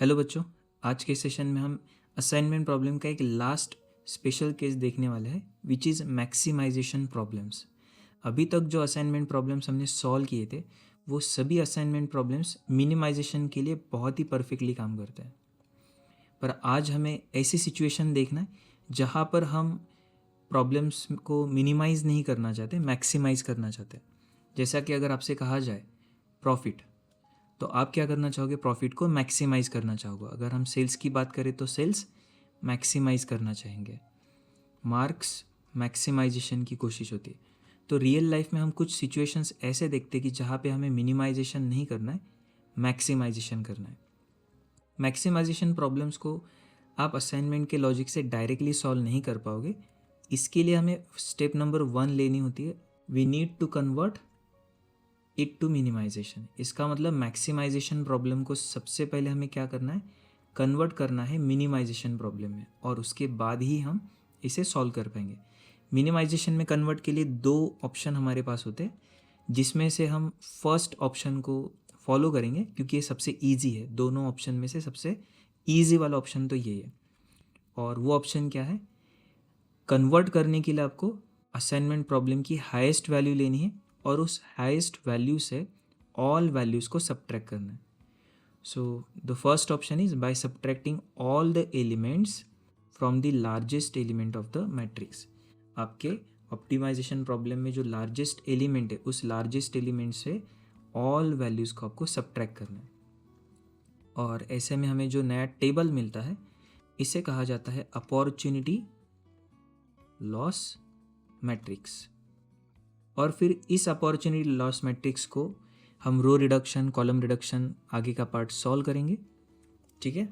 Hello बच्चों, आज के सेशन में हम असाइनमेंट प्रॉब्लम का एक लास्ट स्पेशल केस देखने वाले हैं विच इज़ मैक्सिमाइजेशन प्रॉब्लम्स। अभी तक जो असाइनमेंट प्रॉब्लम्स हमने सॉल्व किए थे वो सभी असाइनमेंट प्रॉब्लम्स मिनिमाइजेशन के लिए बहुत ही परफेक्टली काम करते हैं। पर आज हमें ऐसी सिचुएशन देखना है जहाँ पर हम प्रॉब्लम्स को मिनिमाइज नहीं करना चाहते, मैक्सिमाइज करना चाहते हैं। जैसा कि अगर आपसे कहा जाए प्रॉफिट, तो आप क्या करना चाहोगे? प्रॉफिट को मैक्सिमाइज करना चाहोगे। अगर हम सेल्स की बात करें तो सेल्स मैक्सिमाइज करना चाहेंगे। मार्क्स मैक्सिमाइजेशन की कोशिश होती है। तो रियल लाइफ में हम कुछ सिचुएशंस ऐसे देखते हैं कि जहाँ पे हमें मिनिमाइजेशन नहीं करना है, मैक्सिमाइजेशन करना है। मैक्सिमाइजेशन प्रॉब्लम्स को आप असाइनमेंट के लॉजिक से डायरेक्टली सॉल्व नहीं कर पाओगे। इसके लिए हमें स्टेप नंबर 1 लेनी होती है। We need to convert it to minimization. इसका मतलब मैक्सिमाइजेशन प्रॉब्लम को सबसे पहले हमें क्या करना है? कन्वर्ट करना है मिनिमाइजेशन प्रॉब्लम में, और उसके बाद ही हम इसे सॉल्व कर पाएंगे। मिनिमाइजेशन में कन्वर्ट के लिए 2 ऑप्शन हमारे पास होते हैं, जिसमें से हम फर्स्ट ऑप्शन को फॉलो करेंगे क्योंकि ये सबसे ईजी है। दोनों ऑप्शन में से सबसे ईजी वाला ऑप्शन तो ये है। और वो ऑप्शन क्या है? कन्वर्ट करने के लिए आपको असाइनमेंट प्रॉब्लम की हाईएस्ट वैल्यू लेनी है और उस हाईएस्ट वैल्यू से ऑल वैल्यूज़ को सब्ट्रैक्ट करना है। So the first option is by subtracting all the elements from the largest element of the matrix. आपके ऑप्टिमाइजेशन प्रॉब्लम में जो लार्जेस्ट एलिमेंट है, उस लार्जेस्ट एलिमेंट से ऑल वैल्यूज़ को आपको सब्ट्रैक्ट करना है। और ऐसे में हमें जो नया टेबल मिलता है, इसे कहा जाता है अपॉर्चुनिटी लॉस मैट्रिक्स। और फिर इस अपॉर्चुनिटी लॉस मैट्रिक्स को हम रो रिडक्शन, कॉलम रिडक्शन, आगे का पार्ट सॉल्व करेंगे। ठीक है,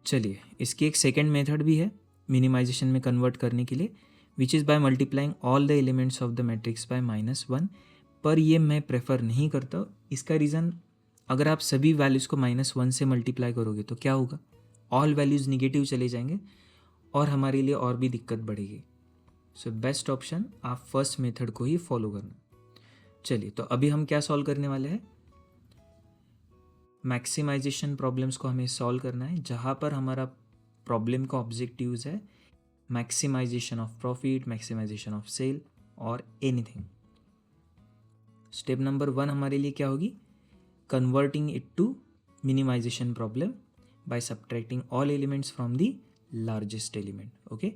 चलिए इसकी एक सेकेंड मेथड भी है मिनिमाइजेशन में कन्वर्ट करने के लिए, which is by multiplying all the elements of the matrix bye -1। पर ये मैं प्रेफर नहीं करता। इसका रीज़न, अगर आप सभी वैल्यूज़ को -1 से मल्टीप्लाई करोगे तो क्या होगा? ऑल वैल्यूज़ निगेटिव चले जाएंगे और हमारे लिए और भी दिक्कत बढ़ेगी। सो बेस्ट ऑप्शन आप फर्स्ट मेथड को ही फॉलो करना। चलिए, तो अभी हम क्या सॉल्व करने वाले हैं? मैक्सिमाइजेशन प्रॉब्लम्स को हमें सॉल्व करना है, जहाँ पर हमारा प्रॉब्लम का ऑब्जेक्टिव्स है maximization of profit, maximization of sale और एनीथिंग। स्टेप नंबर 1 हमारे लिए क्या होगी? Converting it to minimization problem by subtracting all elements from the largest element. Okay,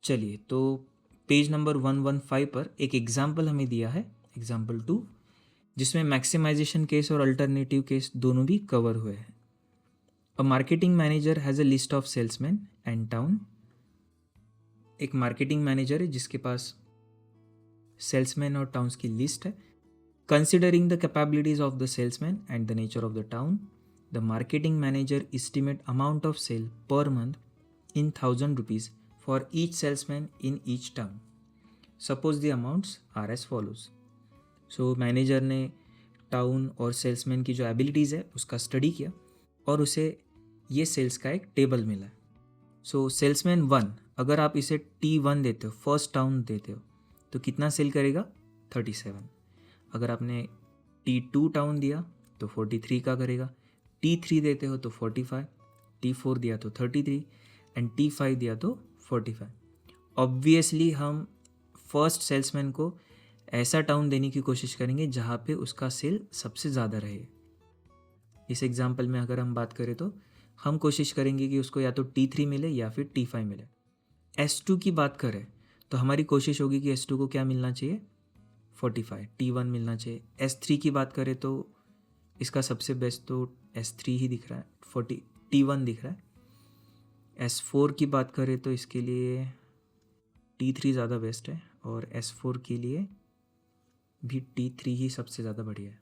चलिए, तो पेज नंबर 115 पर एक एग्जाम्पल हमें दिया है, एग्जाम्पल 2, जिसमें मैक्सिमाइजेशन केस और अल्टरनेटिव केस दोनों भी कवर हुए हैं। A marketing manager has a list of salesman and town. एक मार्केटिंग मैनेजर है जिसके पास सेल्समैन और टाउन्स की लिस्ट है। Considering the capabilities of the salesman and the nature of the town, the marketing manager estimate amount of sale per month in 1000 rupees for each salesman in each town. Suppose the amounts are as follows. So manager ने town और salesman की जो abilities है उसका study किया और उसे ये सेल्स का एक टेबल मिला है। सो सेल्समैन 1, अगर आप इसे T1 देते हो, फर्स्ट टाउन देते हो, तो कितना सेल करेगा? 37। अगर आपने T2 टाउन दिया तो 43 का करेगा। T3 देते हो तो 45, T4 दिया तो 33 एंड T5 दिया तो 45। ऑब्वियसली हम फर्स्ट सेल्समैन को ऐसा टाउन देने की कोशिश करेंगे जहाँ पे उसका सेल सबसे ज़्यादा रहे। इस एग्जांपल में अगर हम बात करें तो हम कोशिश करेंगे कि उसको या तो T3 मिले या फिर T5 मिले। S2 की बात करें तो हमारी कोशिश होगी कि S2 को क्या मिलना चाहिए? 45। T1 मिलना चाहिए। S3 की बात करें तो इसका सबसे बेस्ट तो S3 ही दिख रहा है, 40 T1 दिख रहा है। S4 की बात करें तो इसके लिए T3 ज़्यादा बेस्ट है और S4 के लिए भी T3 ही सबसे ज़्यादा बढ़िया है।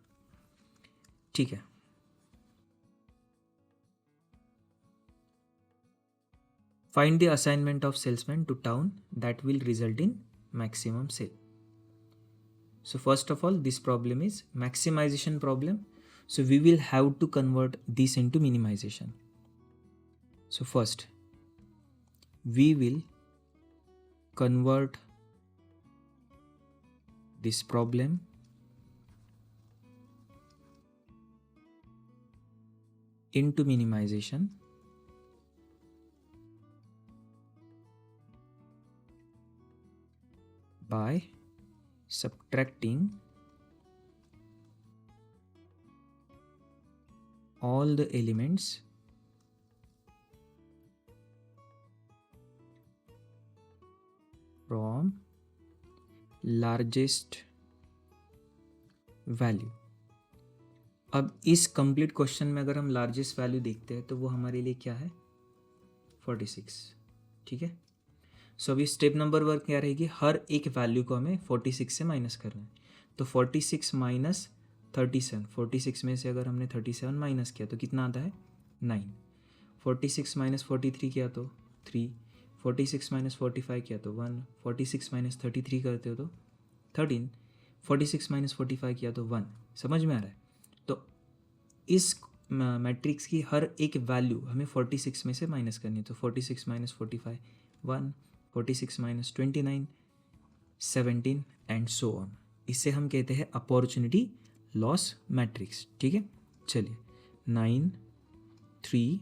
ठीक है, find the assignment of salesman to town that will result in maximum sale. So first of all, this problem is maximization problem. So we will have to convert this into minimization. So first, we will convert this problem into minimization by subtracting all the elements from largest value. अब इस complete question में अगर हम largest value देखते हैं तो वो हमारे लिए क्या है, 46. ठीक है. सो अभी स्टेप नंबर 1 क्या रहेगी, हर एक वैल्यू को हमें 46 से माइनस करना है. तो 46 माइनस 37, 46 में से अगर हमने 37 माइनस किया तो कितना आता है, 9. 46 माइनस 43 किया तो 3, 46 माइनस 45 किया तो 1, 46 माइनस 33 करते हो तो 13, 46 माइनस 45 किया तो 1. समझ में आ रहा है. तो इस मैट्रिक्स की हर एक वैल्यू हमें 46 में से माइनस करनी है. तो 46 minus 45 1, 46 minus 29 17 and so on. इससे हम कहते हैं अपॉर्चुनिटी लॉस मैट्रिक्स. ठीक है. चलिए 9 3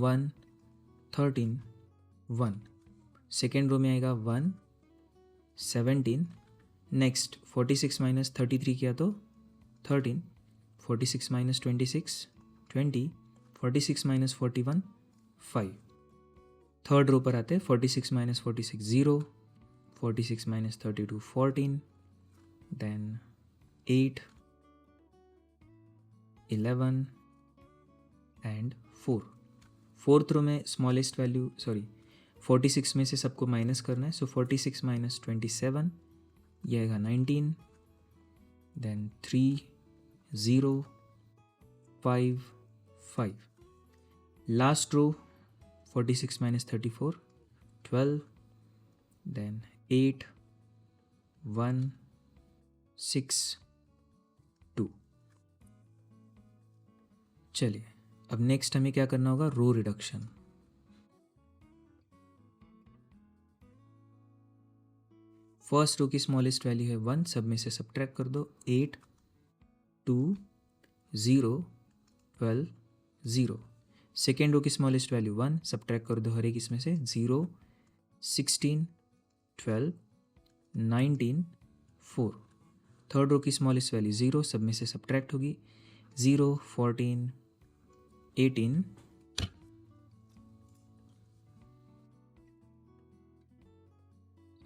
1 13 1, सेकेंड रो में आएगा 1 17. नेक्स्ट 46 माइनस 33 किया तो 13, 46 माइनस 26 20, 46 माइनस 41 5. थर्ड रो पर आते हैं 46 minus 46 0, 46 minus 32 14, then 8 11 and 4. Fourth row में स्मॉलेस्ट वैल्यू 46 में से सबको माइनस करना है. सो 46 माइनस 27 ये आएगा 19, then 3 0 5 5. Last row 46 minus 34 12, then 8 1 6 2. चलिए अब नेक्स्ट हमें क्या करना होगा, रो रिडक्शन. फर्स्ट रो की स्मॉलेस्ट वैल्यू है 1, सब में से सब्ट्रैक्ट कर दो. 8 2 0 12 0. सेकेंड रो की स्मॉलेस्ट वैल्यू 1, सब्ट्रैक्ट कर दो हर एक इसमें से. 0 16 12 19 4. थर्ड रो की स्मॉलेस्ट वैल्यू 0, सब में से सब्ट्रैक्ट होगी. 0 14 18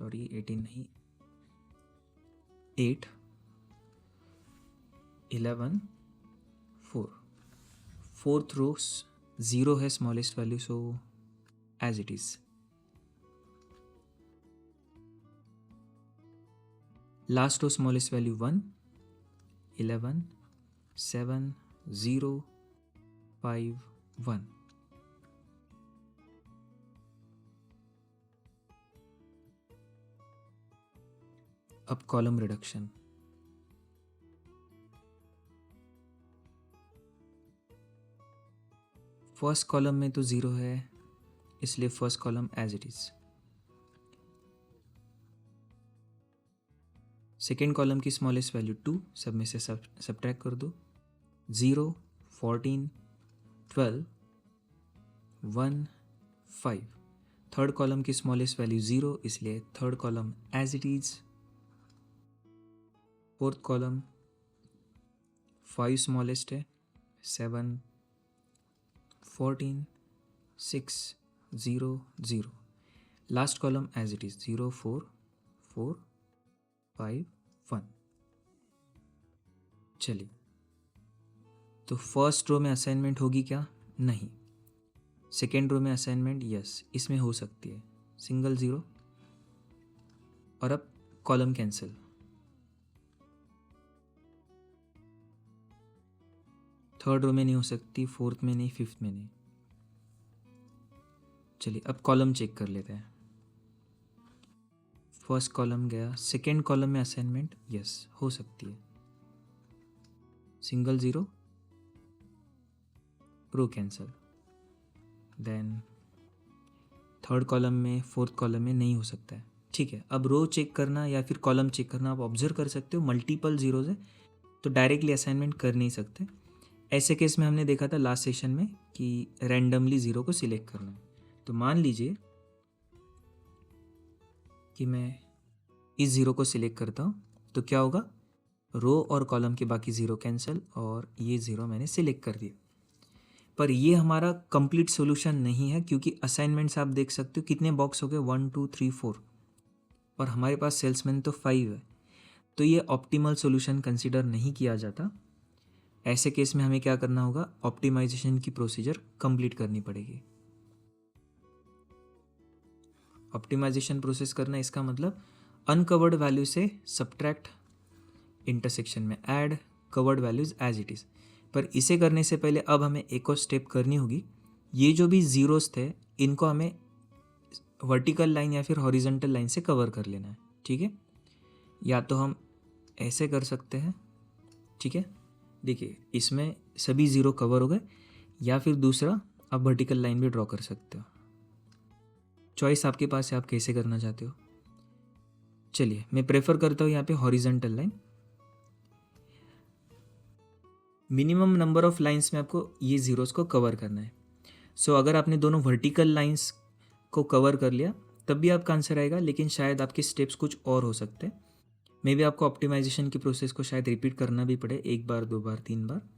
18 नहीं 8 11 4. फोर्थ रो 0 है smallest value, so as it is. Last row smallest value 1 11 7 0 5 1. अब कॉलम रिडक्शन. फर्स्ट कॉलम में तो 0 है, इसलिए first column as it is. Second column की स्मॉलेस्ट वैल्यू 2, सब में से सब्ट्रैक्ट कर दो. 0 14 12 1 5. थर्ड कॉलम की स्मॉलेस्ट वैल्यू 0, इसलिए third column as it is. Fourth column 5 smallest है, 7 14 6 0 0. Last column as it is 0 4 4 5 1. चलिए तो फर्स्ट रो में असाइनमेंट होगी क्या, नहीं. सेकेंड रो में असाइनमेंट यस, इसमें हो सकती है सिंगल 0. और अब कॉलम कैंसिल. थर्ड रो में नहीं हो सकती, फोर्थ में नहीं, फिफ्थ में नहीं. चलिए अब कॉलम चेक कर लेते हैं. फर्स्ट कॉलम गया, सेकेंड कॉलम में असाइनमेंट यस हो सकती है, सिंगल 0 रो कैंसिल. देन थर्ड कॉलम में, फोर्थ कॉलम में नहीं हो सकता है. ठीक है. अब रो चेक करना या फिर कॉलम चेक करना आप ऑब्जर्व कर सकते हो, मल्टीपल जीरोज है तो डायरेक्टली असाइनमेंट कर नहीं सकते. ऐसे केस में हमने देखा था लास्ट सेशन में कि रैंडमली ज़ीरो को सिलेक्ट करना है। तो मान लीजिए कि मैं इस ज़ीरो को सिलेक्ट करता हूँ, तो क्या होगा, रो और कॉलम के बाकी ज़ीरो कैंसिल और ये ज़ीरो मैंने सिलेक्ट कर दिया। पर ये हमारा कंप्लीट सॉल्यूशन नहीं है, क्योंकि असाइनमेंट्स आप देख सकते हो कितने बॉक्स हो गए, 1 2 3 4, और हमारे पास सेल्समैन तो 5 है। तो ये ऑप्टिमल सॉल्यूशन कंसिडर नहीं किया जाता। ऐसे केस में हमें क्या करना होगा, ऑप्टिमाइजेशन की प्रोसीजर कंप्लीट करनी पड़ेगी। ऑप्टिमाइजेशन प्रोसेस करना, इसका मतलब अनकवर्ड वैल्यू से सब्ट्रैक्ट, इंटरसेक्शन में add, covered values as it is. पर इसे करने से पहले अब हमें एक और स्टेप करनी होगी। ये जो भी ज़ीरोस थे इनको हमें वर्टिकल लाइन या फिर हॉरिजॉन्टल लाइन से कवर कर लेना है, ठीक है। या तो हम ऐसे कर सकते हैं, ठीक है, देखिए इसमें सभी ज़ीरो कवर हो गए, या फिर दूसरा आप वर्टिकल लाइन भी ड्रॉ कर सकते हो। चॉइस आपके पास है, आप कैसे करना चाहते हो। चलिए मैं प्रेफर करता हूँ यहाँ पे horizontal line. Minimum number of lines में आपको ये ज़ीरोस को कवर करना है। सो अगर आपने दोनों वर्टिकल लाइंस को कवर कर लिया तब भी आपका आंसर आएगा, लेकिन शायद आपके स्टेप्स कुछ और हो सकते हैं। मे बी आपको ऑप्टिमाइजेशन की प्रोसेस को शायद रिपीट करना भी पड़े, 1 बार 2 बार 3 बार।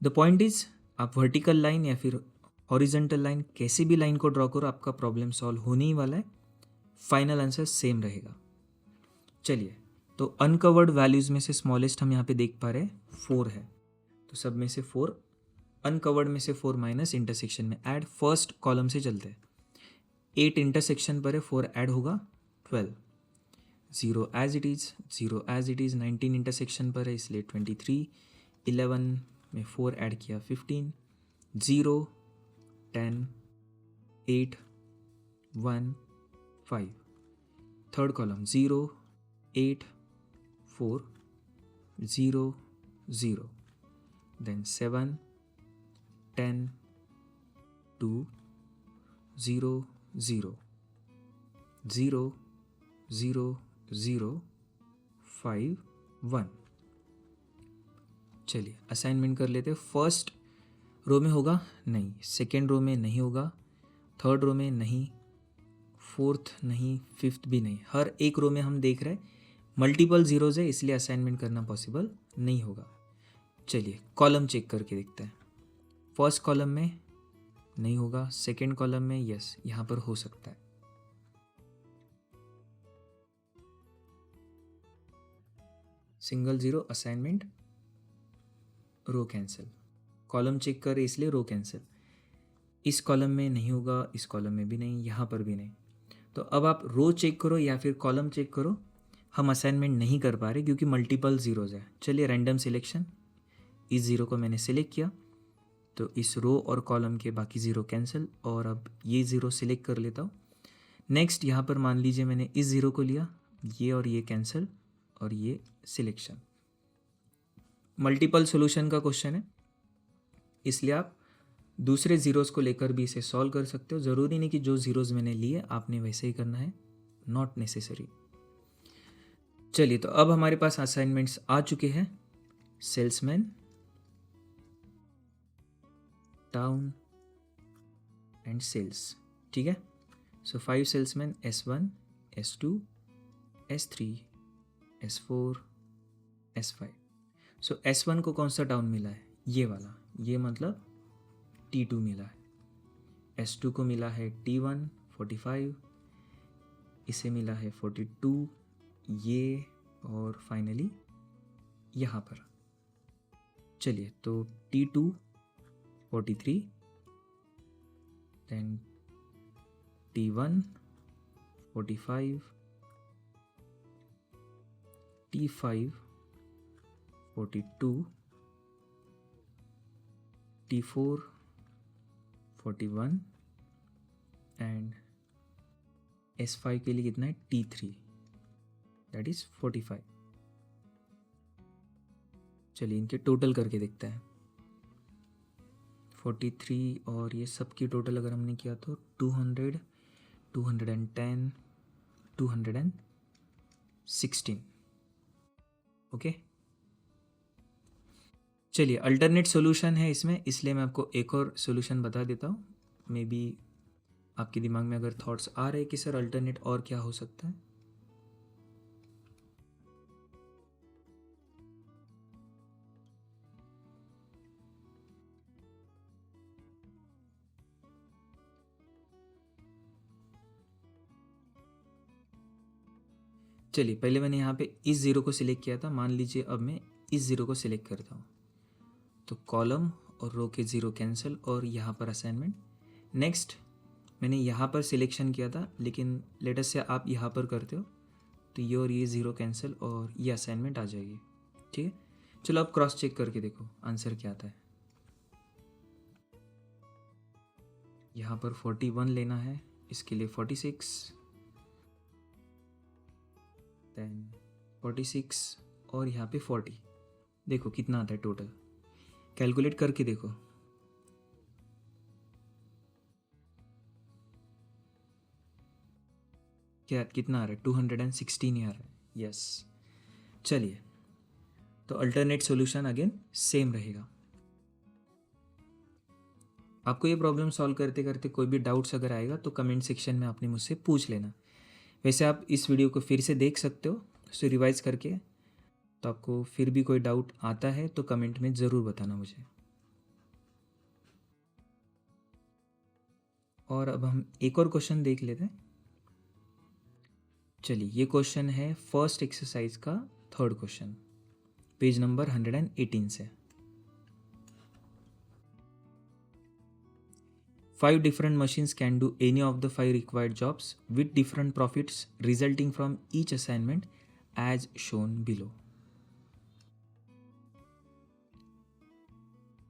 द पॉइंट इज, आप वर्टिकल लाइन या फिर हॉरिजॉन्टल लाइन, कैसी भी लाइन को ड्रॉ करो, आपका प्रॉब्लम सॉल्व होने ही वाला है। फाइनल आंसर सेम रहेगा। चलिए, तो अनकवर्ड वैल्यूज़ में से स्मॉलेस्ट हम यहाँ पे देख पा रहे हैं 4 है, तो सब में से 4, अनकवर्ड में से 4 माइनस इंटरसेक्शन में ऐड। फर्स्ट कॉलम से चलते हैं। 8 इंटरसेक्शन पर है, 4 ऐड होगा 12, 0 as it is, 0 as it is. 19 intersection पर है इसलिए 23, 11 में 4 ऐड किया 15, 0 10 8 1 5। Third column 0 8 4 0 0, then 7 10 2 0 0 0 0 0 5 1। चलिए असाइनमेंट कर लेते हैं। फर्स्ट रो में होगा नहीं, सेकेंड रो में नहीं होगा, थर्ड रो में नहीं, फोर्थ नहीं, फिफ्थ भी नहीं। हर एक रो में हम देख रहे हैं मल्टीपल ज़ीरोज़ है, इसलिए असाइनमेंट करना पॉसिबल नहीं होगा। चलिए कॉलम चेक करके देखते हैं। फर्स्ट कॉलम में नहीं होगा, सेकेंड कॉलम में यस, यहाँ पर हो सकता है। Single zero, assignment, row cancel. Column check कर इसलिए रो कैंसिल। इस कॉलम में नहीं होगा, इस कॉलम में भी नहीं, यहाँ पर भी नहीं। तो अब आप रो चेक करो या फिर कॉलम चेक करो, हम असाइनमेंट नहीं कर पा रहे क्योंकि मल्टीपल ज़ीरोज़ है। चलिए रैंडम सिलेक्शन, इस ज़ीरो को मैंने सिलेक्ट किया तो इस रो और कॉलम के बाकी ज़ीरो कैंसिल, और अब ये ज़ीरो सिलेक्ट कर लेता हूँ। नेक्स्ट यहाँ पर मान लीजिए मैंने इस ज़ीरो को लिया, ये और ये कैंसिल और ये सिलेक्शन। मल्टीपल सॉल्यूशन का क्वेश्चन है, इसलिए आप दूसरे ज़ीरोज़ को लेकर भी इसे सॉल्व कर सकते हो। ज़रूरी नहीं कि जो ज़ीरोज़ मैंने लिए आपने वैसे ही करना है, नॉट नेसेसरी। चलिए तो अब हमारे पास असाइनमेंट्स आ चुके हैं। सेल्समैन, टाउन एंड सेल्स, ठीक है। सो 5 salesman, S1 S2 S3 S4 S5। सो S1 को कौन सा टाउन मिला है, ये वाला, ये मतलब T2 मिला है। S2 को मिला है T1 45, इसे मिला है 42, ये, और फाइनली यहाँ पर। चलिए तो T2 43, then T1 45, T5 42, T4 41 and S5 के लिए कितना है, T3, दैट इज 45। चलिए इनके टोटल करके देखते हैं। 43 और ये सब की टोटल अगर हमने किया तो 200 210 216। ओके चलिए अल्टरनेट सॉल्यूशन है इसमें, इसलिए मैं आपको एक और सॉल्यूशन बता देता हूँ। मे बी आपके दिमाग में अगर थॉट्स आ रहे हैं कि सर अल्टरनेट और क्या हो सकता है। चलिए पहले मैंने यहाँ पे इस ज़ीरो को सिलेक्ट किया था, मान लीजिए अब मैं इस ज़ीरो को सिलेक्ट करता हूँ, तो कॉलम और रो के ज़ीरो कैंसिल और यहाँ पर असाइनमेंट। नेक्स्ट मैंने यहाँ पर सिलेक्शन किया था, लेकिन लेटेस्ट से आप यहाँ पर करते हो तो ये और ये ज़ीरो कैंसिल और ये असाइनमेंट आ जाएगी। ठीक है, चलो अब क्रॉस चेक करके देखो आंसर क्या आता है। यहाँ पर 41 लेना है, इसके लिए 46, देन 46 और यहाँ पे 40। देखो कितना आता है टोटल, कैलकुलेट करके देखो। क्या कितना आ रहा है, 216 ही आ रहा है। यस, चलिए तो अल्टरनेट सॉल्यूशन अगेन सेम रहेगा। आपको ये प्रॉब्लम सॉल्व करते करते कोई भी डाउट्स अगर आएगा तो कमेंट सेक्शन में आपने मुझसे पूछ लेना। वैसे आप इस वीडियो को फिर से देख सकते हो उसे रिवाइज करके, तो आपको फिर भी कोई डाउट आता है तो कमेंट में ज़रूर बताना मुझे। और अब हम एक और क्वेश्चन देख लेते हैं। चलिए ये क्वेश्चन है फर्स्ट एक्सरसाइज का थर्ड क्वेश्चन, पेज नंबर 118 से। 5 different machines can do any of the 5 required jobs with different profits resulting from each assignment as shown below.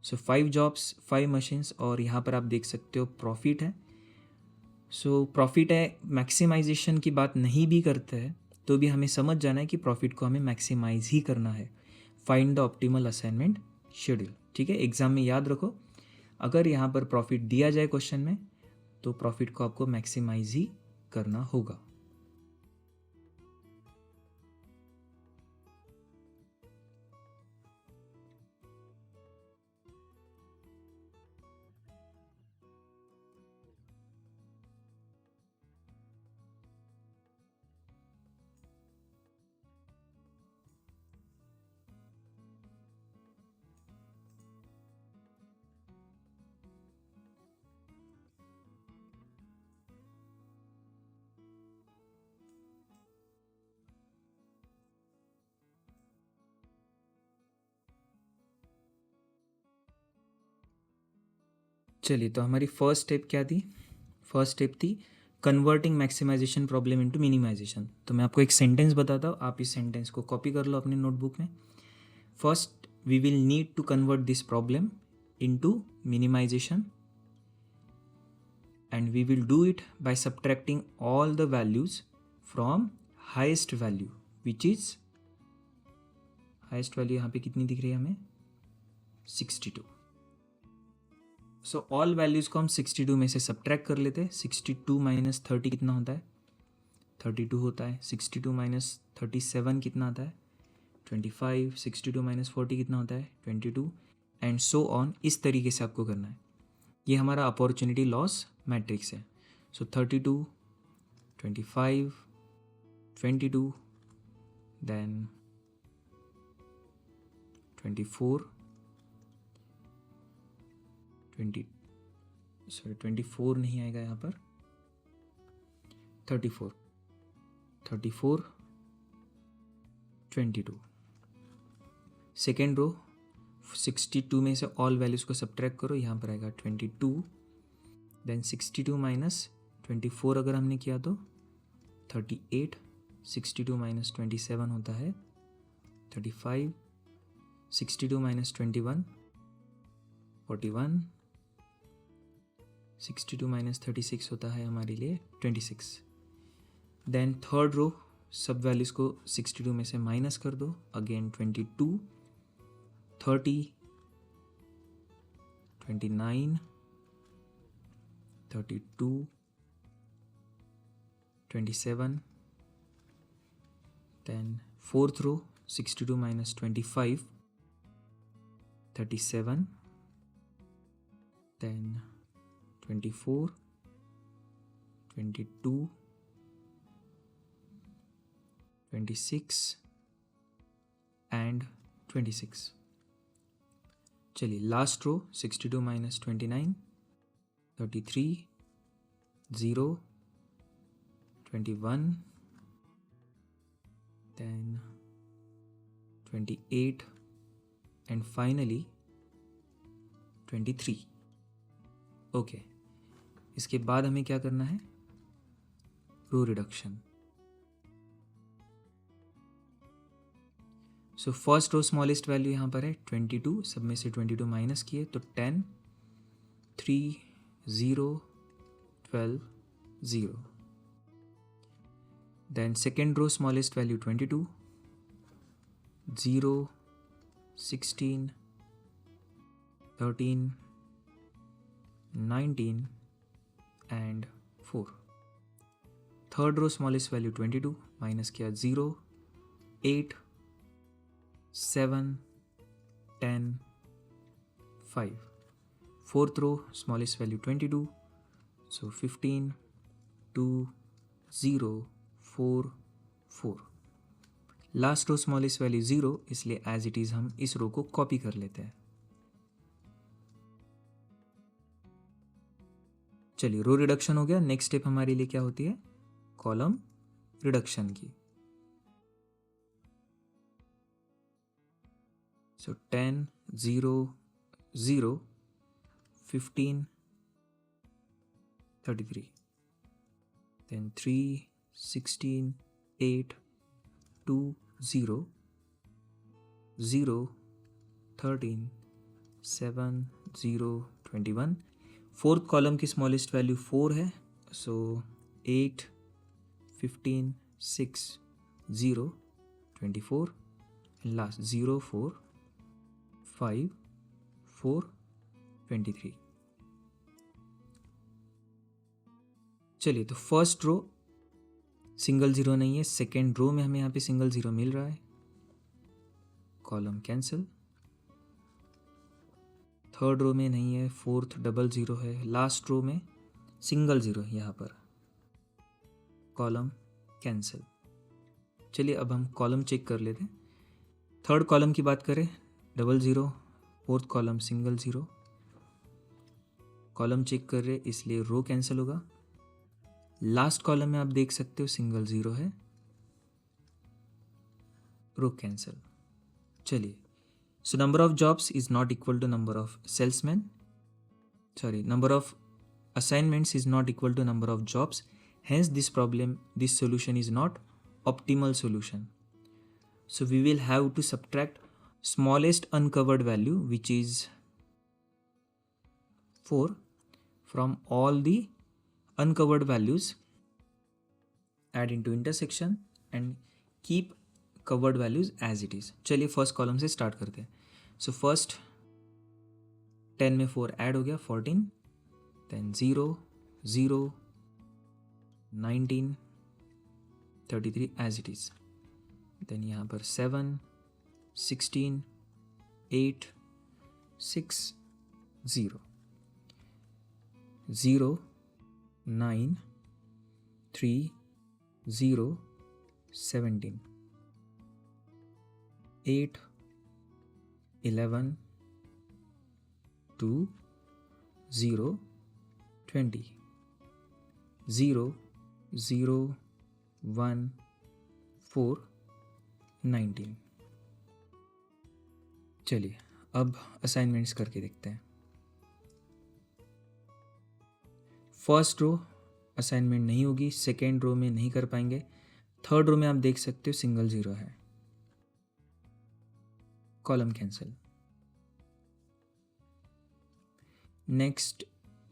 So 5 jobs 5 machines और यहाँ पर आप देख सकते हो प्रॉफिट है। सो प्रॉफिट है, मैक्सिमाइजेशन की बात नहीं भी करते हैं तो भी हमें समझ जाना है कि प्रॉफिट को हमें मैक्सिमाइज ही करना है। Find the optimal assignment schedule. ठीक है, एग्जाम में याद रखो, अगर यहाँ पर प्रॉफिट दिया जाए क्वेश्चन में तो प्रॉफिट को आपको मैक्सिमाइज ही करना होगा। चलिए तो हमारी फर्स्ट स्टेप क्या थी, फर्स्ट स्टेप थी converting maximization problem into minimization. तो मैं आपको एक सेंटेंस बताता हूँ, आप इस सेंटेंस को कॉपी कर लो अपने नोटबुक में। First we will need to convert this problem into minimization and we will do it by subtracting all the values from highest value, which is highest value यहाँ पे कितनी दिख रही है हमें, 62। सो ऑल वैल्यूज़ को हम 62 में से सब्ट्रैक्ट कर लेते हैं। 62 माइनस 30 कितना होता है, 32 होता है। 62 माइनस 37 कितना आता है, 25। 62 माइनस 40 कितना होता है, 22, एंड सो ऑन। इस तरीके से आपको करना है। ये हमारा अपॉर्चुनिटी लॉस मैट्रिक्स है। सो 32, 25, 22, देन 24, 24 नहीं आएगा यहाँ पर, 34, 22। सेकेंड रो 62 में से ऑल वैल्यूज़ को सब्ट्रैक्ट करो, यहाँ पर आएगा 22, देन 62 माइनस 24 अगर हमने किया तो 38। 62 माइनस 27 होता है 35। 62 माइनस 21 41। 62 माइनस 36 होता है हमारे लिए 26। देन थर्ड रो सब वैल्यूज़ को 62 में से माइनस कर दो, again 22, 30, 29, 32, 27। Then fourth row 62 minus 25 37, then 24, 22, 26 and 26. चलिए last row 62 minus 29, 33, 0, 21, then 28 and finally 23. Okay, इसके बाद हमें क्या करना है? Row reduction. So first row smallest value यहाँ पर है 22, सब में से 22 माइनस किए तो 10, 3, 0, 12, 0. Then second row smallest value 22, 0, 16, 13, 19 and 4. Third row smallest value 22 minus किया 0, 8, 7, 10, 5. Fourth row smallest value 22, so 15, 2, 0, 4, 4. Last row smallest value 0, इसलिए एज इट इज हम इस रो को कॉपी कर लेते हैं. चलिए रो रिडक्शन हो गया. नेक्स्ट स्टेप हमारे लिए क्या होती है? कॉलम रिडक्शन की. So 10, 0, 0, 15, 33. Then 3, 16, 8, 2, 0, 0, 13, 7, 0, 21. फोर्थ कॉलम की स्मॉलेस्ट वैल्यू 4 है. सो 8, 15, 6, 0, 24. And last 0, 4, 5, 4, 23. चलिए तो फर्स्ट रो सिंगल जीरो नहीं है, सेकेंड रो में हमें यहाँ पे सिंगल जीरो मिल रहा है, कॉलम कैंसिल. थर्ड रो में नहीं है, फोर्थ डबल जीरो है, लास्ट रो में सिंगल जीरो है यहाँ पर, कॉलम कैंसिल. चलिए अब हम कॉलम चेक कर लेते हैं. थर्ड कॉलम की बात करें, double zero, fourth column single zero. Column check कर रहे इसलिए रो कैंसिल होगा. लास्ट कॉलम में आप देख सकते हो सिंगल ज़ीरो है, रो कैंसिल. चलिए, so number of jobs is not equal to number of salesman, sorry number of assignments is not equal to number of jobs, hence this solution is not optimal solution. So we will have to subtract smallest uncovered value, which is 4, from all the uncovered values, add into intersection and keep covered values as it is. चलिए first column से start करते हैं. So first 10 में 4 add हो गया 14, then 0, 0, 19, 33 as it is. Then यहाँ पर 7, 16, 8, 6, 0, 0, 9, 3, 0, 17, 8, 11, 2, 0, 20, 0, 0, 1, 4, 19. चलिए अब असाइनमेंट्स करके देखते हैं. फर्स्ट रो असाइनमेंट नहीं होगी, सेकेंड रो में नहीं कर पाएंगे, थर्ड रो में आप देख सकते हो सिंगल ज़ीरो है, कॉलम कैंसिल. नेक्स्ट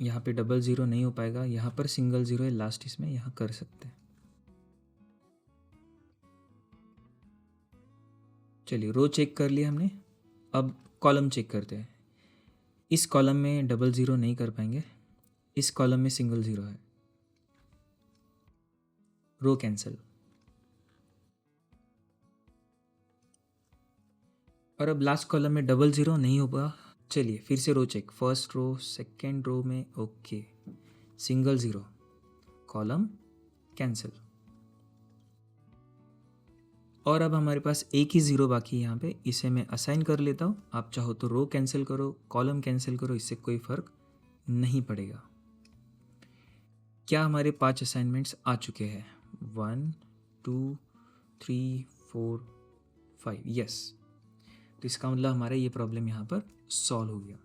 यहाँ पे डबल ज़ीरो नहीं हो पाएगा, यहाँ पर सिंगल ज़ीरो है लास्ट, इसमें यहाँ कर सकते हैं. चलिए रो चेक कर लिया हमने, अब कॉलम चेक करते हैं. इस कॉलम में डबल ज़ीरो नहीं कर पाएंगे, इस कॉलम में सिंगल ज़ीरो है, रो कैंसिल. और अब लास्ट कॉलम में डबल ज़ीरो नहीं होगा। चलिए फिर से row check, first row second row में okay, single zero, column cancel. और अब हमारे पास एक ही ज़ीरो बाकी है यहाँ पे, इसे मैं असाइन कर लेता हूँ। आप चाहो तो रो कैंसिल करो, कॉलम कैंसिल करो, इससे कोई फ़र्क नहीं पड़ेगा। क्या हमारे 5 असाइनमेंट्स आ चुके हैं? 1 2 3 4 5, यस। तो इसका मतलब हमारा ये प्रॉब्लम यहाँ पर सॉल्व हो गया।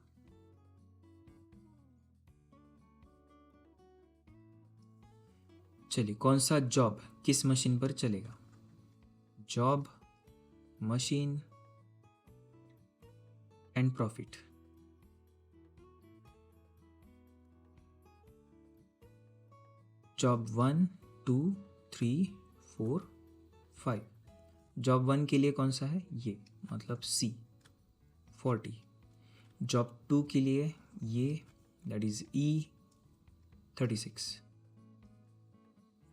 चलिए, कौन सा जॉब किस मशीन पर चलेगा? Job, machine and profit. Job 1 2 3 4 5। Job 1 के लिए कौन सा है? ये मतलब सी 40। जॉब 2 के लिए ये, दैट इज ई 36।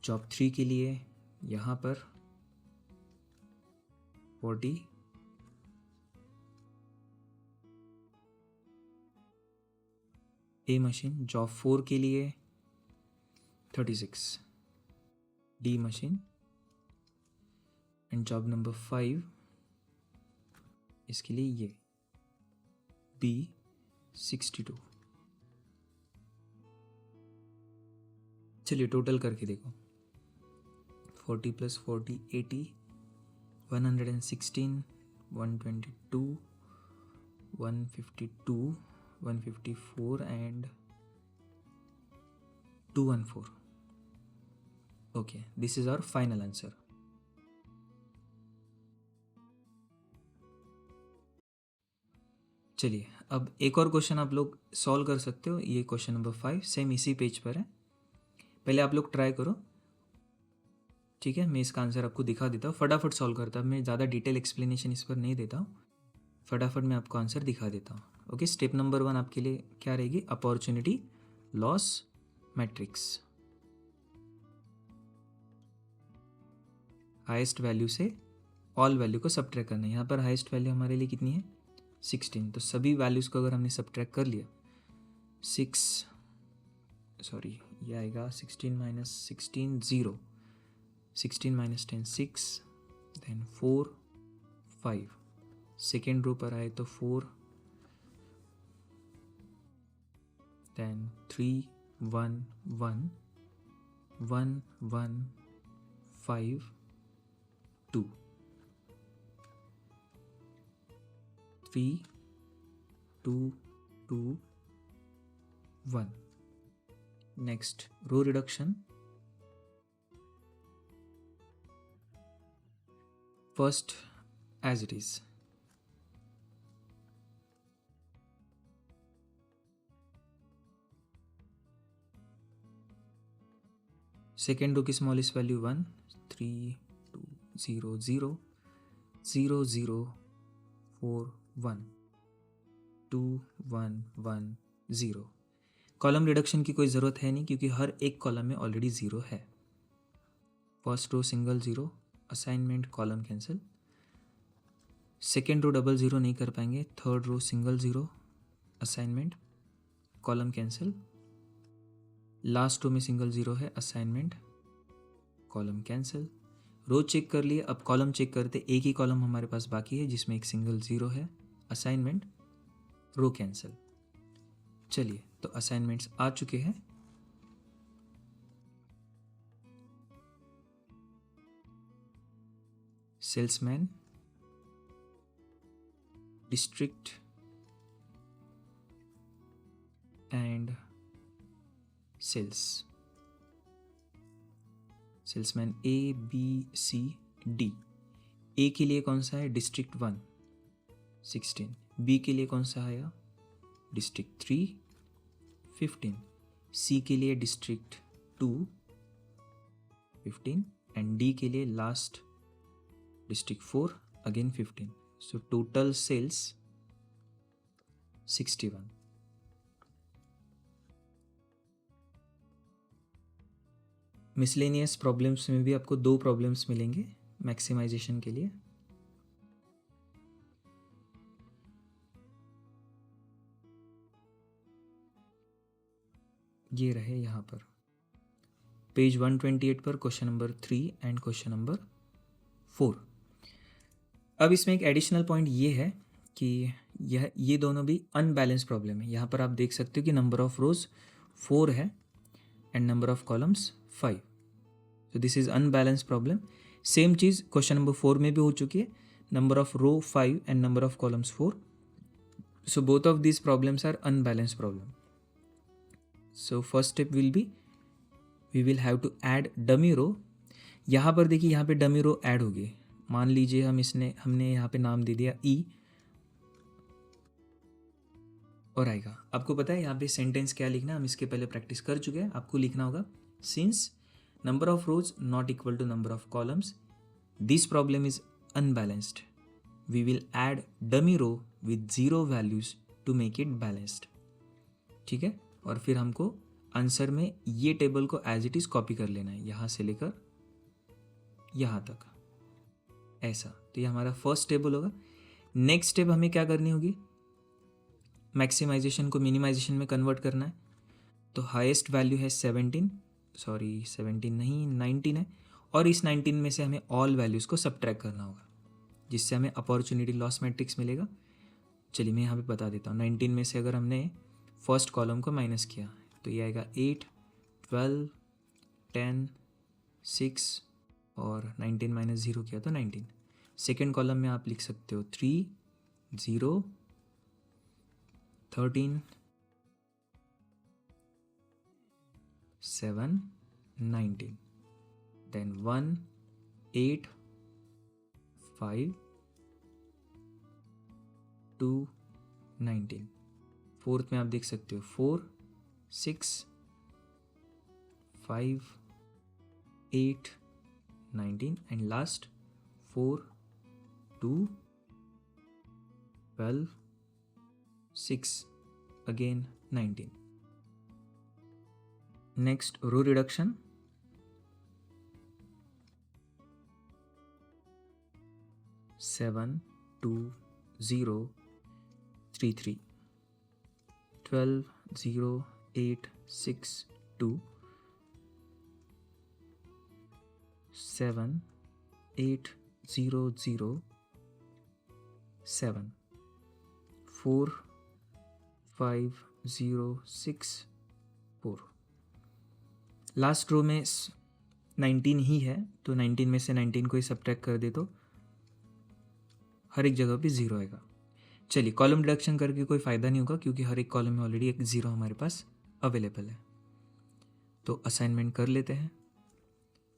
जॉब 3 के लिए यहाँ पर 40। ए मशीन। जॉब 4 के लिए 36, D machine. And job number 5 इसके लिए ये बी 62। चलिए टोटल करके देखो, 40 + 40 80, 116, 122, 152, 154 and 214. Okay, this is our final answer. चलिए अब एक और क्वेश्चन आप लोग सॉल्व कर सकते हो। ये क्वेश्चन नंबर 5 सेम इसी पेज पर है। पहले आप लोग ट्राई करो, ठीक है? मैं इसका आंसर आपको दिखा देता हूँ, फटाफट सॉल्व करता हूँ। मैं ज़्यादा डिटेल एक्सप्लेनेशन इस पर नहीं देता हूँ, फटाफट मैं आपको आंसर दिखा देता हूँ। ओके, स्टेप नंबर 1 आपके लिए क्या रहेगी? Opportunity loss matrix. Highest value से ऑल वैल्यू को सब्ट्रैक्ट करना है। यहाँ पर हाईएस्ट वैल्यू हमारे लिए कितनी है? 16। तो सभी वैल्यूज़ को अगर हमने सब्ट्रैक्ट कर लिया, ये आएगा 16 - 16 0, 16 - 10 6, देन 4 5। सेकेंड रो पर आए तो 4, then 3 1 1 1 1 5 2 3 2 2 1। Next row reduction. First as it is, second row की स्मॉलेस्ट वैल्यू 1 3 2 0 0 0 0 4 1 2 1 1 0। कॉलम रिडक्शन की कोई ज़रूरत है नहीं क्योंकि हर एक कॉलम में ऑलरेडी ज़ीरो है। First row single zero, assignment column cancel. Second row double zero नहीं कर पाएंगे, third row single zero, assignment column cancel. Last row में सिंगल ज़ीरो है, assignment column cancel. Row check कर लिए, अब कॉलम चेक करते। एक ही कॉलम हमारे पास बाकी है जिसमें एक सिंगल ज़ीरो है, असाइनमेंट रो कैंसिल। चलिए तो असाइनमेंट्स आ चुके हैं। Salesman, district and sales. Salesman A B C D. A के लिए कौन सा है? डिस्ट्रिक्ट 1 16। बी के लिए कौन सा आया? डिस्ट्रिक्ट 3 15। सी के लिए डिस्ट्रिक्ट 2 15 एंड डी के लिए last district 4 again 15। So total sales 61। Miscellaneous problems में भी आपको 2 प्रॉब्लम्स मिलेंगे मैक्सिमाइजेशन के लिए। ये रहे यहाँ पर पेज 128 पर question number 3 and question number 4। अब इसमें एक एडिशनल पॉइंट ये है कि ये दोनों भी अनबैलेंस प्रॉब्लम है। यहाँ पर आप देख सकते हो कि नंबर ऑफ रोज 4 है and number of columns 5। So this is unbalance problem. Same चीज़ क्वेश्चन नंबर 4 में भी हो चुकी है, number of row 5 and number of columns 4। So both of these problems are unbalanced problem. So first step will be we will have to add dummy row। यहाँ पर देखिए, यहाँ पे डमी रो ऐड होगी। मान लीजिए हमने यहाँ पे नाम दे दिया ई और आएगा। आपको पता है यहाँ पे सेंटेंस क्या लिखना है, हम इसके पहले प्रैक्टिस कर चुके हैं। आपको लिखना होगा since number of rows not equal to number of columns this problem is unbalanced we will add dummy row with 0 values to make it balanced. ठीक है, और फिर हमको आंसर में ये टेबल को एज इट इज कॉपी कर लेना है, यहाँ से लेकर यहाँ तक ऐसा। तो ये हमारा फर्स्ट टेबल होगा। नेक्स्ट स्टेप हमें क्या करनी होगी, मैक्सिमाइजेशन को मिनिमाइजेशन में कन्वर्ट करना है। तो हाईएस्ट वैल्यू है 17 नहीं 19 है, और इस 19 में से हमें ऑल वैल्यूज़ को सब्ट्रैक्ट करना होगा, जिससे हमें अपॉर्चुनिटी लॉस मैट्रिक्स मिलेगा। चलिए मैं यहाँ पे बता देता हूँ। 19 में से अगर हमने फर्स्ट कॉलम को माइनस किया तो ये आएगा 8, 12, 10, 6 और 19 माइनस 0 किया तो 19। सेकेंड कॉलम में आप लिख सकते हो 3, 0, 13, 7, 19, देन 1, 8, 5, 2, 19। फोर्थ में आप देख सकते हो 4, 6, 5, 8, 19 and last 4, 2, 12, 6 again 19। Next row reduction. Seven, 2, 0, 3, 3, 12, 0, 8, 6, 2, 7, 8, 0, 0, 7, 4, 5, 0, 6, 4। Last row में 19 ही है, तो 19 में से 19 को ही सब्ट्रैक्ट कर दे तो हर एक जगह पे 0 आएगा। चलिए कॉलम डिडक्शन करके कोई फ़ायदा नहीं होगा, क्योंकि हर एक कॉलम में ऑलरेडी एक 0 हमारे पास अवेलेबल है। तो असाइनमेंट कर लेते हैं।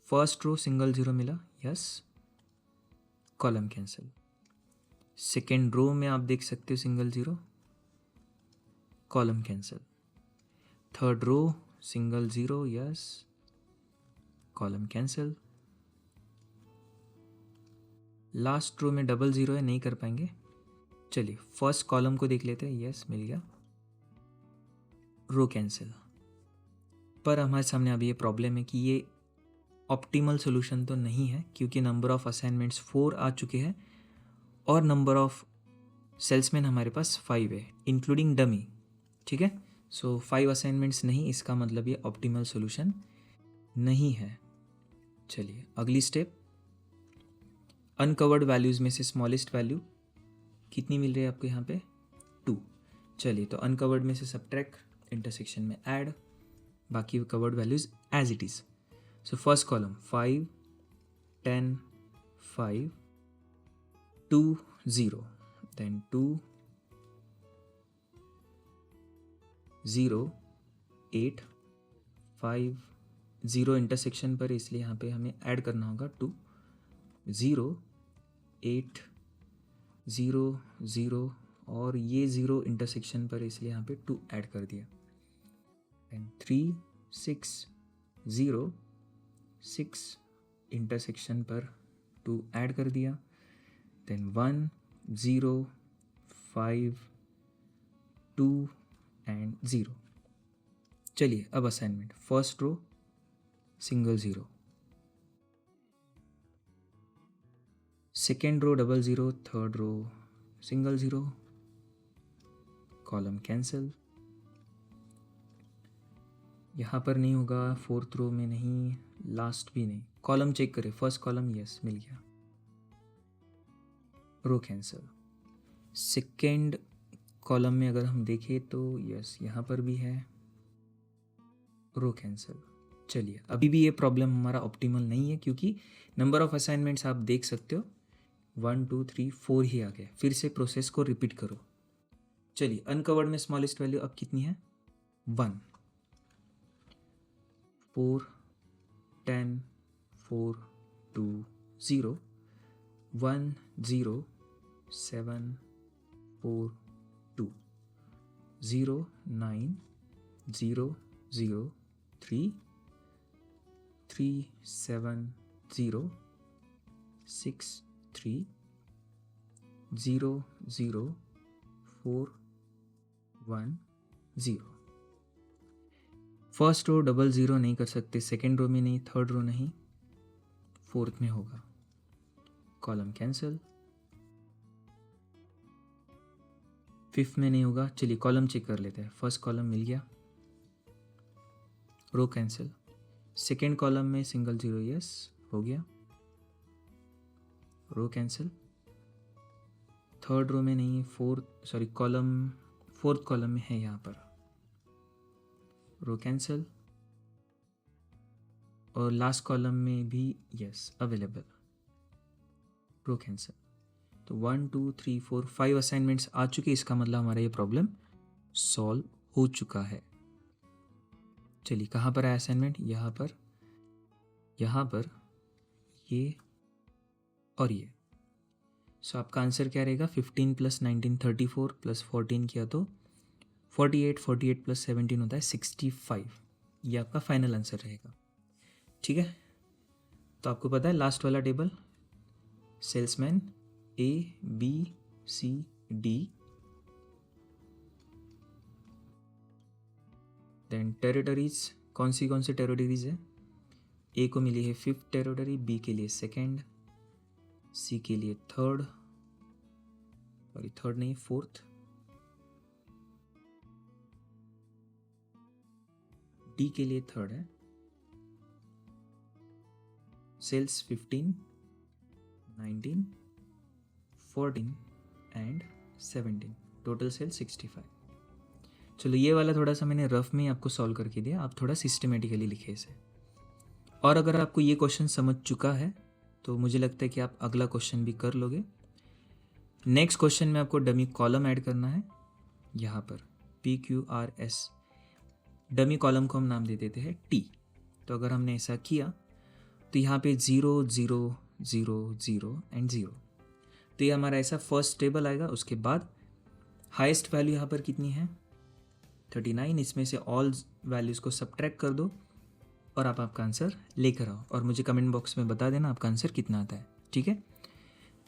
फर्स्ट रो सिंगल 0 मिला, yes, column cancel. Second row में आप देख सकते हो single 0, column cancel. Third row single 0, yes, column cancel. Last row में डबल 0 है, नहीं कर पाएंगे। चलिए फर्स्ट कॉलम को देख लेते हैं, यस मिल गया, रो कैंसिल। पर हमारे सामने अभी ये प्रॉब्लम है कि ये ऑप्टिमल सॉल्यूशन तो नहीं है, क्योंकि नंबर ऑफ असाइनमेंट्स 4 आ चुके हैं और नंबर ऑफ सेल्समैन हमारे पास 5 है इंक्लूडिंग डमी। ठीक है, सो 5 असाइनमेंट्स नहीं, इसका मतलब ये ऑप्टिमल सॉल्यूशन नहीं है। चलिए अगली स्टेप, अनकवर्ड वैल्यूज़ में से स्मॉलेस्ट वैल्यू कितनी मिल रही है आपको यहाँ पे, 2। चलिए तो अनकवर्ड में से सब्ट्रैक्ट, इंटरसेक्शन में ऐड, बाकी covered values as it is. So first column 5, 10, 5, 2, 0, then 2, 0, 8, 5, 0 intersection पर, इसलिए यहाँ पे हमें ऐड करना होगा 2, 0, 8, 0, 0 और ये 0 इंटरसेक्शन पर, इसलिए यहाँ पे 2 ऐड कर दिया। एंड 3, 6, 0, 6 इंटरसेक्शन पर 2 ऐड कर दिया। Then 1, 0, 5, 2 and 0। चलिए अब assignment, first row single 0, second row double 0, third row single 0, column cancel. यहाँ पर नहीं होगा, फोर्थ रो में नहीं, लास्ट भी नहीं। कॉलम चेक करें, फर्स्ट कॉलम यस मिल गया, रो कैंसिल। सेकेंड कॉलम में अगर हम देखें तो यस यहाँ पर भी है, रो कैंसिल। चलिए अभी भी ये प्रॉब्लम हमारा ऑप्टिमल नहीं है क्योंकि नंबर ऑफ असाइनमेंट्स आप देख सकते हो 1 2 3 4 ही आ गया। फिर से प्रोसेस को रिपीट करो। चलिए अनकवर्ड में स्मॉलेस्ट वैल्यू अब कितनी है, 1, 4 10 4 2 0 1 0 7 4 2 0 9 0 0 3 3 7 0 6 3 0 0 4 1 0। फर्स्ट रो डबल ज़ीरो नहीं कर सकते, सेकेंड रो में नहीं, थर्ड रो नहीं, फोर्थ में होगा, कॉलम कैंसिल। फिफ्थ में नहीं होगा। चलिए कॉलम चेक कर लेते हैं। फर्स्ट कॉलम मिल गया, रो कैंसिल। सेकेंड कॉलम में सिंगल जीरो यस हो गया, रो कैंसिल। थर्ड रो में नहीं, फोर्थ कॉलम में है यहाँ पर, रो कैंसिल। और लास्ट कॉलम में भी यस अवेलेबल, रो कैंसिल। तो 1 2 3 4 5 असाइनमेंट्स आ चुके, इसका मतलब हमारा ये प्रॉब्लम सॉल्व हो चुका है। चलिए कहाँ पर है असाइनमेंट, यहाँ पर ये और ये। सो आपका आंसर क्या रहेगा, 15 + 19 34 + 14 किया तो 48, 48 + 17 होता है 65। ये आपका फाइनल आंसर रहेगा। ठीक है, तो आपको पता है लास्ट वाला table, salesman A B C D, then territories कौन सी टेरिटरीज है, A को मिली है 5th टेरिटरी, B के लिए 2nd, C के लिए 3rd, सॉरी 3rd नहीं 4th, D के लिए 3rd है। Sales 15 19 14 and 17, total sale 65। चलो ये वाला थोड़ा सा मैंने रफ में आपको सॉल्व करके दिया, आप थोड़ा सिस्टमेटिकली लिखे इसे। और अगर आपको ये क्वेश्चन समझ चुका है तो मुझे लगता है कि आप अगला क्वेश्चन भी कर लोगे। नेक्स्ट क्वेश्चन में आपको डमी कॉलम ऐड करना है, यहाँ पर PQRS, डमी कॉलम को हम नाम दे देते हैं T। तो अगर हमने ऐसा किया तो यहाँ पे 0 0 0 0 एंड 0, तो ये हमारा ऐसा फर्स्ट टेबल आएगा। उसके बाद हाईएस्ट वैल्यू यहाँ पर कितनी है 39, इसमें से ऑल वैल्यूज़ को सब्ट्रैक्ट कर दो और आप आपका आंसर लेकर आओ और मुझे कमेंट बॉक्स में बता देना आपका आंसर कितना आता है। ठीक है,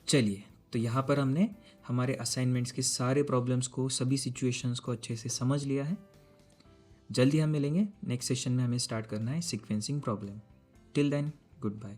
चलिए तो यहाँ पर हमने हमारे असाइनमेंट्स के सारे प्रॉब्लम्स को, सभी सिचुएशंस को अच्छे से समझ लिया है। जल्दी हम मिलेंगे नेक्स्ट सेशन में, हमें स्टार्ट करना है sequencing problem. Till then good bye.